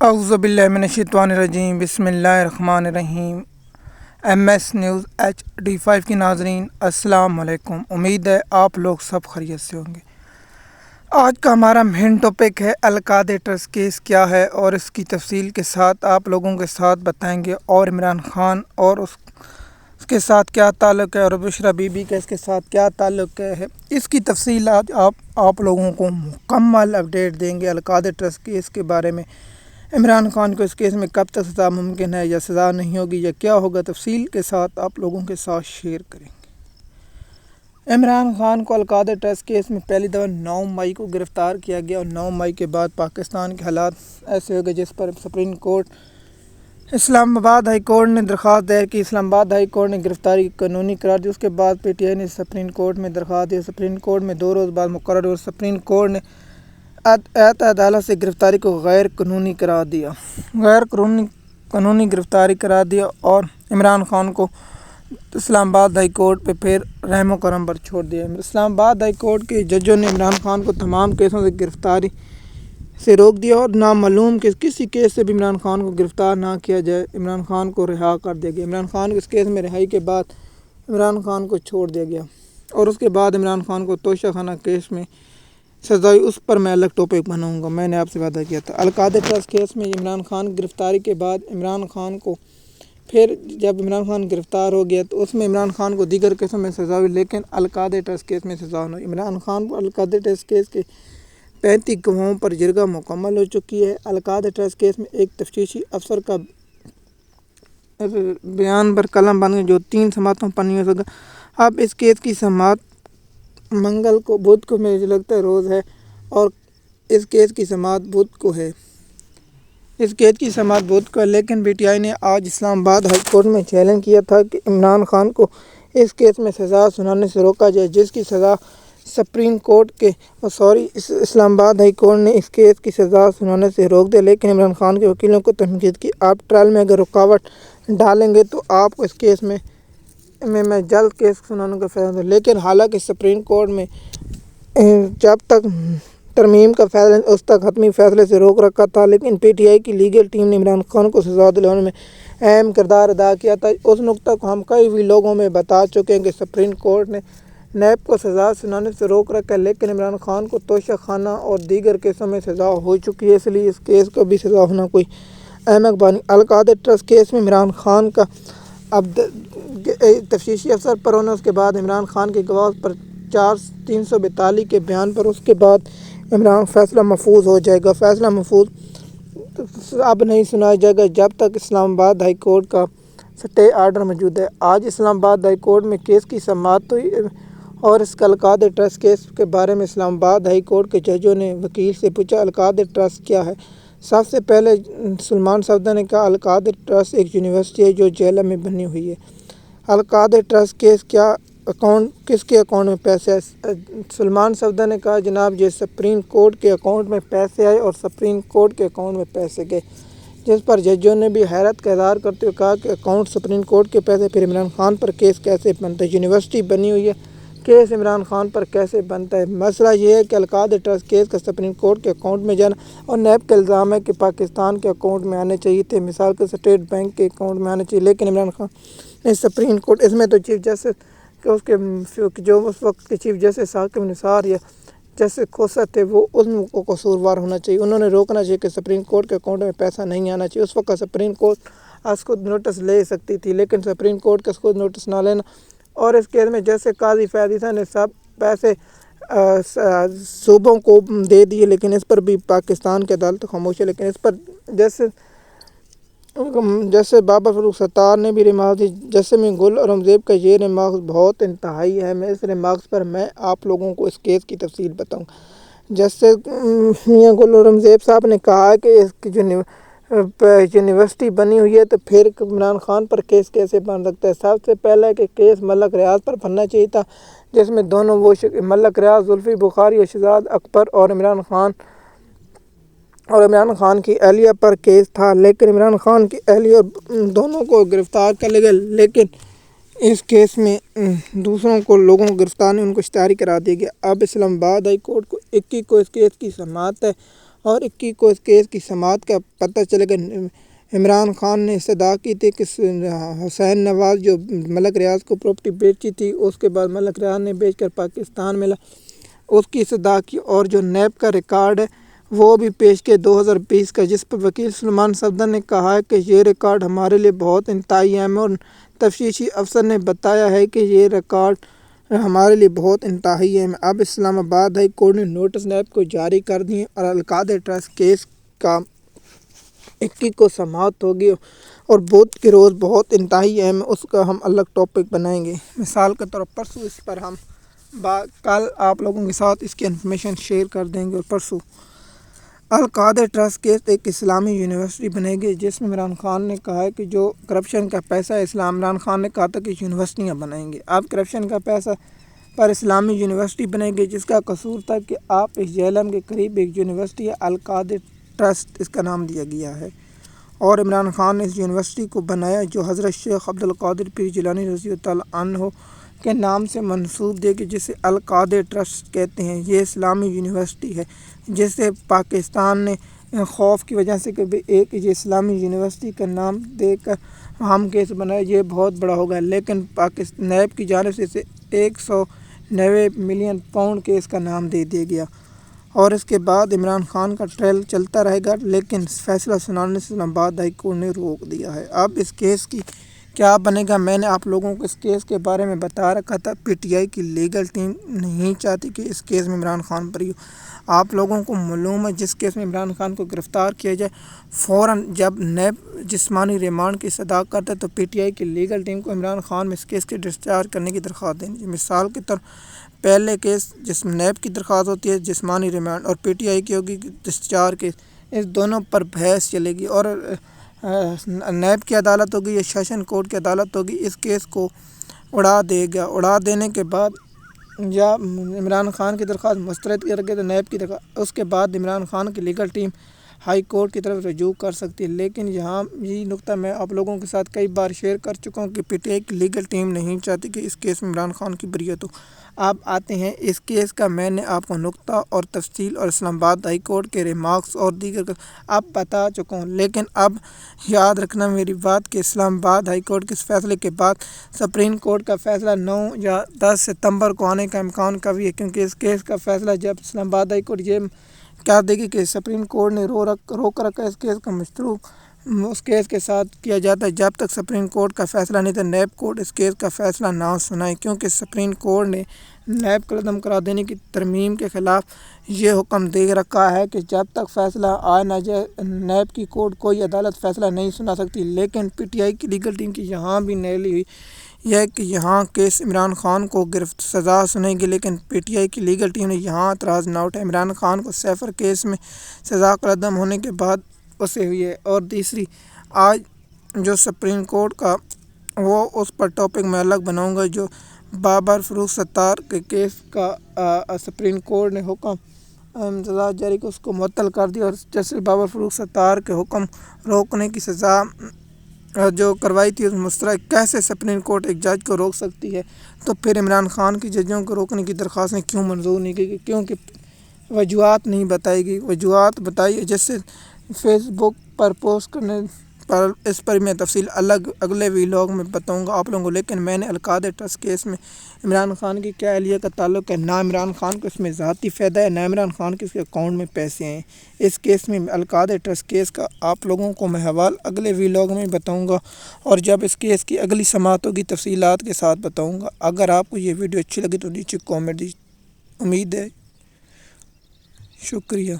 اعوذ باللہ من الشیطان الرجیم، بسم اللہ الرحمن الرحیم۔ MS نیوز HD5 کی ناظرین السلام علیکم، امید ہے آپ لوگ سب خیریت سے ہوں گے۔ آج کا ہمارا مین ٹاپک ہے القادہ ٹرسٹ کیس کیا ہے، اور اس کی تفصیل کے ساتھ آپ لوگوں کے ساتھ بتائیں گے، اور عمران خان اور اس کے ساتھ کیا تعلق ہے، اور بشرا بی بی کا اس کے ساتھ کیا تعلق ہے، اس کی تفصیل آج آپ لوگوں کو مکمل اپڈیٹ دیں گے القادہ ٹرسٹ کیس کے بارے میں۔ عمران خان کو اس کیس میں کب تک سزا ممکن ہے یا سزا نہیں ہوگی یا کیا ہوگا، تفصیل کے ساتھ آپ لوگوں کے ساتھ شیئر کریں گے۔ عمران خان کو القادہ ٹرسٹ کیس میں پہلی دفعہ 9 مئی کو گرفتار کیا گیا، اور 9 مئی کے بعد پاکستان کے حالات ایسے ہو گئے جس پر سپریم کورٹ اسلام آباد ہائی کورٹ نے درخواست دائر کی۔ اسلام آباد ہائی کورٹ نے گرفتاری قانونی قرار دی۔ اس کے بعد PTI نے سپریم کورٹ میں درخواست دی۔ سپریم کورٹ میں 2 روز بعد مقرر ہوئی۔ سپریم کورٹ نے عدالت سے گرفتاری کو غیر قانونی قرار دیا، قانونی گرفتاری قرار دیا، اور عمران خان کو اسلام آباد ہائی کورٹ پہ پھر رحم و کرم پر چھوڑ دیا۔ اسلام آباد ہائی کورٹ کے ججوں نے عمران خان کو تمام کیسوں سے گرفتاری سے روک دیا، اور نامعلوم کہ کسی کیس سے بھی عمران خان کو گرفتار نہ کیا جائے۔ عمران خان کو رہا کر دیا گیا۔ عمران خان کو اس کیس میں رہائی کے بعد عمران خان کو چھوڑ دیا گیا، اور اس کے بعد عمران خان کو توشہ خانہ کیس میں سزا ہوئی۔ اس پر میں الگ ٹاپک بناؤں گا، میں نے آپ سے وعدہ کیا تھا۔ القادہ ٹرسٹ کیس میں عمران خان گرفتاری کے بعد عمران خان کو پھر جب عمران خان گرفتار ہو گیا تو اس میں عمران خان کو دیگر کیسوں میں سزا ہوئی، لیکن القادہ ٹرسٹ کیس میں سزا نہیں ہوئی۔ عمران خان کو القادہ ٹرسٹ کیس کے 35 گواہوں پر جرگہ مکمل ہو چکی ہے۔ القادہ ٹرسٹ کیس میں ایک تفتیشی افسر کا بیان پر قلم بن گیا جو 3 سماعتوں پر نہیں ہو سکا۔ اب اس کیس کی سماعت منگل کو، بدھ کو مجھے لگتا ہے روز ہے، اور اس کیس کی سماعت بدھ کو ہے۔ لیکن PTI نے آج اسلام آباد ہائی کورٹ میں چیلنج کیا تھا کہ عمران خان کو اس کیس میں سزا سنانے سے روکا جائے، جس کی سزا سپریم کورٹ کے اسلام آباد ہائی کورٹ نے اس کیس کی سزا سنانے سے روک دیا۔ لیکن عمران خان کے وکیلوں کو تنقید کی، آپ ٹرائل میں اگر رکاوٹ ڈالیں گے تو آپ کو اس کیس میں جلد کیس سنانے کا فیصلہ دوں۔ لیکن حالانکہ سپریم کورٹ میں جب تک ترمیم کا فیصلہ اس تک حتمی فیصلے سے روک رکھا تھا، لیکن PTI کی لیگل ٹیم نے عمران خان کو سزا دلانے میں اہم کردار ادا کیا تھا۔ اس نقطہ کو ہم کئی بھی لوگوں میں بتا چکے ہیں کہ سپریم کورٹ نے نیب کو سزا سنانے سے روک رکھا ہے، لیکن عمران خان کو توشہ خانہ اور دیگر کیسوں میں سزا ہو چکی ہے، اس لیے اس کیس کا بھی سزا ہونا کوئی اہم بات نہیں۔ القادہ ٹرسٹ کیس میں عمران خان کا اب تفتیشی افسر پر ہونا، اس کے بعد عمران خان کے گواہ پر 342 کے بیان پر اس کے بعد عمران فیصلہ محفوظ ہو جائے گا۔ فیصلہ محفوظ اب نہیں سنایا جائے گا جب تک اسلام آباد ہائی کورٹ کا سٹے آرڈر موجود ہے۔ آج اسلام آباد ہائی کورٹ میں کیس کی سماعت ہوئی، اور اس القادہ ٹرسٹ کیس کے بارے میں اسلام آباد ہائی کورٹ کے ججوں نے وکیل سے پوچھا القادہ ٹرسٹ کیا ہے۔ سب سے پہلے سلمان صفدر نے کہا القادہ ٹرسٹ ایک یونیورسٹی ہے جو جیلوں میں بنی ہوئی ہے۔ القادہ ٹرسٹ کیس کیا کس کے اکاؤنٹ میں پیسے آئے؟ سلمان صفدر نے کہا جناب یہ سپریم کورٹ کے اکاؤنٹ میں پیسے آئے اور سپریم کورٹ کے اکاؤنٹ میں پیسے گئے، جس پر ججوں نے بھی حیرت کا اظہار کرتے ہوئے کہا کہ اکاؤنٹ سپریم کورٹ کے پیسے، پھر عمران خان پر کیس کیسے بنتا ہے؟ یونیورسٹی بنی ہوئی ہے، کیس عمران خان پر کیسے بنتا ہے؟ مسئلہ یہ ہے کہ القادہ ٹرسٹ کیس کا سپریم کورٹ کے اکاؤنٹ میں جانا، اور نیب کا الزام ہے کہ پاکستان کے اکاؤنٹ میں آنے چاہیے تھے، مثال کے اسٹیٹ بینک کے اکاؤنٹ میں آنے چاہیے، لیکن عمران خان نے سپریم کورٹ اس میں تو چیف جسٹس کہ اس کے جو اس وقت کے چیف جسٹس حاکم نثار یا جسٹس کھوسہ تھے، وہ ان کو قصوروار ہونا چاہیے، انہوں نے روکنا چاہیے کہ سپریم کورٹ کے اکاؤنٹ میں پیسہ نہیں آنا چاہیے۔ اس وقت سپریم کورٹ اس کو نوٹس لے سکتی تھی، لیکن سپریم کورٹ کا اس کو نوٹس نہ لینا، اور اس کیس میں جیسے قاضی فیاض عیسیٰ نے سب پیسے صوبوں کو دے دیے، لیکن اس پر بھی پاکستان کی عدالت خاموش ہے۔ لیکن اس پر جیسے بابر فاروق ستار نے بھی ریمارکس دی، جیسے میں گل اورنگزیب کا یہ ریمارکس بہت انتہائی ہے۔ میں اس ریمارکس پر میں آپ لوگوں کو اس کیس کی تفصیل بتاؤں۔ جیسے میاں گل اورنگزیب صاحب نے کہا کہ اس کی جو یونیورسٹی بنی ہوئی ہے تو پھر عمران خان پر کیس کیسے بن سکتا ہے؟ سب سے پہلے کہ کیس ملک ریاض پر بننا چاہیے تھا، جس میں دونوں وہ ملک ریاض، زلفی بخاری اور شہزاد اکبر اور عمران خان کی اہلیہ پر کیس تھا، لیکن عمران خان کی اہلیہ دونوں کو گرفتار کر لیا گیا، لیکن اس کیس میں دوسروں کو لوگوں کو گرفتار نہیں، ان کو اشتہاری کرا دیا گیا۔ اب اسلام آباد ہائی کورٹ کو 21 کو اس کیس کی سماعت ہے، اور 21 کو اس کیس کی سماعت کا پتہ چلے گا۔ عمران خان نے استدعا کی تھی کہ حسین نواز جو ملک ریاض کو پراپرٹی بیچی تھی، اس کے بعد ملک ریاض نے بیچ کر پاکستان ملا، اس کی استدعا کی، اور جو نیب کا ریکارڈ ہے وہ بھی پیش کیا 2020 کا، جس پر وکیل سلمان صفدر نے کہا ہے کہ یہ ریکارڈ ہمارے لیے بہت انتہائی اہم ہے، اور تفتیشی افسر نے بتایا ہے کہ یہ ریکارڈ ہمارے لیے بہت انتہائی اہم ہے۔ اب اسلام آباد ہائی کورٹ نے نوٹس نیب کو جاری کر دیے اور القادر ٹرسٹ کیس کا 21 کو سماعت ہوگی اور بدھ کے روز بہت انتہائی اہم ہے، اس کا ہم الگ ٹاپک بنائیں گے۔ مثال کے طور پر پرسوں اس پر ہم کل آپ لوگوں کے ساتھ اس کی انفارمیشن شیئر کر دیں گے۔ اور پرسوں القادر ٹرسٹ کیس ایک اسلامی یونیورسٹی بنے گی، جس میں عمران خان نے کہا ہے کہ جو کرپشن کا پیسہ ہے، عمران خان نے کہا تھا کہ یونیورسٹیاں بنائیں گے، اب کرپشن کا پیسہ پر اسلامی یونیورسٹی بنے گی، جس کا قصور تھا کہ آپ اس جہلم کے قریب ایک یونیورسٹی ہے، القادر ٹرسٹ اس کا نام دیا گیا ہے، اور عمران خان نے اس یونیورسٹی کو بنایا جو حضرت شیخ عبد القادر پیر جیلانی رضی اللہ تعالیٰ عنہ کے نام سے منسوب دے گی، جسے القادر ٹرسٹ کہتے ہیں۔ یہ اسلامی یونیورسٹی ہے جسے پاکستان نے خوف کی وجہ سے کہ ایک یہ اسلامی یونیورسٹی کا نام دے کر ہم کیس بنایا، یہ بہت بڑا ہوگا، لیکن نیب کی جانب سے اسے 190 ملین پاؤنڈ کے اس کا نام دے دیا گیا، اور اس کے بعد عمران خان کا ٹرائل چلتا رہے گا، لیکن فیصلہ سنانے سے اسلام آباد ہائی کورٹ نے روک دیا ہے۔ اب اس کیس کی کیا بنے گا، میں نے آپ لوگوں کو اس کیس کے بارے میں بتا رکھا تھا۔ پی ٹی آئی کی لیگل ٹیم نہیں چاہتی کہ اس کیس میں عمران خان بری ہو۔ آپ لوگوں کو معلوم ہے جس کیس میں عمران خان کو گرفتار کیا جائے، فوراً جب نیب جسمانی ریمانڈ کی استدعا کرتا ہے تو پی ٹی آئی کی لیگل ٹیم کو عمران خان میں اس کیس کے ڈسچارج کرنے کی درخواست دینی چاہیے۔ مثال کے طور پہلے کیس جس میں نیب کی درخواست ہوتی ہے جسمانی ریمانڈ، اور پی ٹی آئی کی ہوگی ڈسچارج کیس، اس دونوں پر بحث چلے گی، اور نیب کی عدالت ہوگی یا سیشن کورٹ کی عدالت ہوگی اس کیس کو اڑا دے گا۔ اڑا دینے کے بعد یا عمران خان کی درخواست مسترد کر کے تو نیب کی درخواست، اس کے بعد عمران خان کی لیگل ٹیم ہائی کورٹ کی طرف رجوع کر سکتی ہے۔ لیکن یہاں یہ نقطہ میں آپ لوگوں کے ساتھ کئی بار شیئر کر چکا ہوں کہ پی ٹی آئی کی لیگل ٹیم نہیں چاہتی کہ اس کیس میں عمران خان کی بریت ہو۔ اب آتے ہیں اس کیس کا، میں نے آپ کو نقطہ اور تفصیل اور اسلام آباد ہائی کورٹ کے ریمارکس اور دیگر اب بتا چکا ہوں، لیکن اب یاد رکھنا میری بات کہ اسلام آباد ہائی کورٹ کے اس فیصلے کے بعد سپریم کورٹ کا فیصلہ 9 یا 10 ستمبر کو آنے کا امکان کبھی ہے، کیونکہ اس کیس کا فیصلہ جب اسلام آباد ہائی کورٹ یہ کہہ دے گی کہ سپریم کورٹ نے روک رکھا ہے اس کیس کا مشروع اس کیس کے ساتھ کیا جاتا ہے، جب تک سپریم کورٹ کا فیصلہ نہیں تھا نیب کورٹ اس کیس کا فیصلہ نہ سنائے، کیونکہ سپریم کورٹ نے نیب کو عدم قرار دینے کی ترمیم کے خلاف یہ حکم دے رکھا ہے کہ جب تک فیصلہ آ نہ جائے نیب کی کورٹ کوئی عدالت فیصلہ نہیں سنا سکتی۔ لیکن پی ٹی آئی کی لیگل ٹیم کی یہاں بھی نیلی ہوئی یہ کہ یہاں کیس عمران خان کو سزا سنے گی، لیکن پی ٹی آئی کی لیگل ٹیم نے یہاں اعتراض نہ اٹھایا، عمران خان کو سیفر کیس میں سزا کا عدم ہونے کے بعد اسے ہوئی ہے۔ اور تیسری آج جو سپریم کورٹ کا وہ اس پر ٹاپک میں الگ بناؤں گا، جو بابر فروخ ستار کے کیس کا سپریم کورٹ نے حکم سزا جاری کو اس کو معطل کر دیا، اور جسٹس بابر فروخ ستار کے حکم روکنے کی سزا جو کروائی تھی اس مسترد کیسے سپریم کورٹ ایک جج کو روک سکتی ہے، تو پھر عمران خان کی ججوں کو روکنے کی درخواستیں کیوں منظور نہیں کی گئی، کیونکہ وجوہات نہیں بتائی گئی، وجوہات بتائی جس سے فیس بک پر پوسٹ کرنے پر اس پر میں تفصیل اگلے ویلاگ میں بتاؤں گا آپ لوگوں کو۔ لیکن میں نے القادر ٹرسٹ کیس میں عمران خان کی کیا اہلیہ کا تعلق ہے، نہ عمران خان کو اس میں ذاتی فائدہ ہے، نہ عمران خان کے اس کے اکاؤنٹ میں پیسے ہیں، اس کیس میں القادر ٹرسٹ کیس کا آپ لوگوں کو میں حوالہ اگلے ویلاگ میں بتاؤں گا، اور جب اس کیس کی اگلی سماعت ہوگی تفصیلات کے ساتھ بتاؤں گا۔ اگر آپ کو یہ ویڈیو اچھی لگی تو نیچے کامنٹ دیجیے، امید ہے۔ شکریہ۔